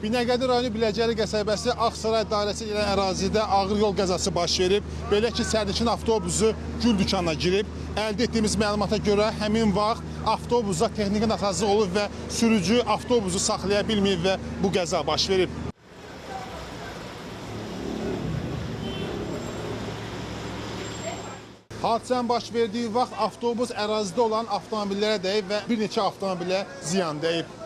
Binəqədi rayonu Biləcəri qəsəbəsi Ağsaray dairəsi ilə ərazidə ağır yol qəzası baş verib. Belə ki, sərnişin avtobusu gül dükanına girib. Əldə etdiyimiz məlumata görə həmin vaxt avtobusa texniki naxazlıq olub və sürücü avtobusu saxlaya bilməyib və bu qəza baş verib. Hadisənin baş verdiyi vaxt avtobus ərazidə olan avtomobillərə dəyib və bir neçə avtomobilə ziyan dəyib.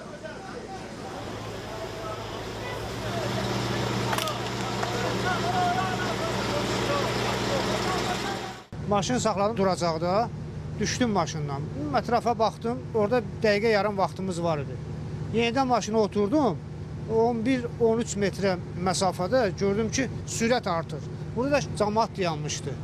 Maşını saxladım duracaqda, düşdüm maşından. Ətrafa baxdım, orada dəqiqə yarım vaxtımız var idi. Yenidən maşına oturdum, 11-13 metrə məsafədə gördüm ki, sürət artır. Burada da camaat dayanmışdı.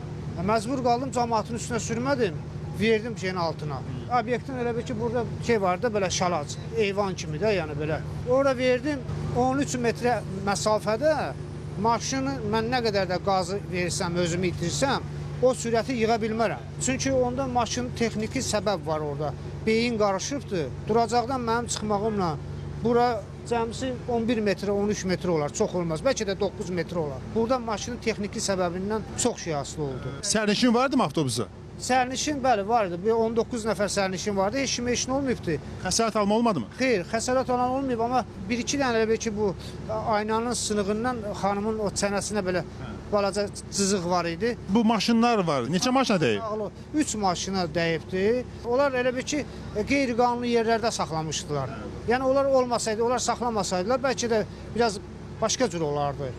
Məcbur qaldım, camaatın üstünə sürmədim, verdim şeyin altına. Obyektin elə bir ki, burada şey var da, belə şalac, eyvan kimi də, yəni belə. Orada verdim, 13 metrə məsafədə maşını mən nə qədər də qazı versəm, özümü itirsəm, o sürəti yığa bilmərəm. Çünki onda maşının texniki səbəb var orada. Beyin qarışıbdır. Duracaqdan mənim çıxmağımla bura cəmsi 11 metrə, 13 metrə olar. Çox olmaz. Bəlkə də 9 metrə olar. Burada maşının texniki səbəbindən çox şey asılı oldu. Sərnişin vardı mı avtobusa? Sərnişin, bəli, vardı. 19 nəfər sərnişin vardı. Heç kim heç nə olmayıbdı. Xəsarət alma olmadı mı? Xeyr, xəsarət alan olmayıb, amma bir-iki dənə elə ki, bu aynanın sınığından xanımın o çənəsinə belə balaca cızıq var idi. Bu maşınlar var. Neçə maşına dəyib? 3 maşına dəyibdi. Onlar elə bir ki, qeyri-qanuni yerlərdə saxlamışdılar. Yəni onlar olmasaydı, onlar saxlamasaydılar, bəlkə də biraz başqa cür olardı.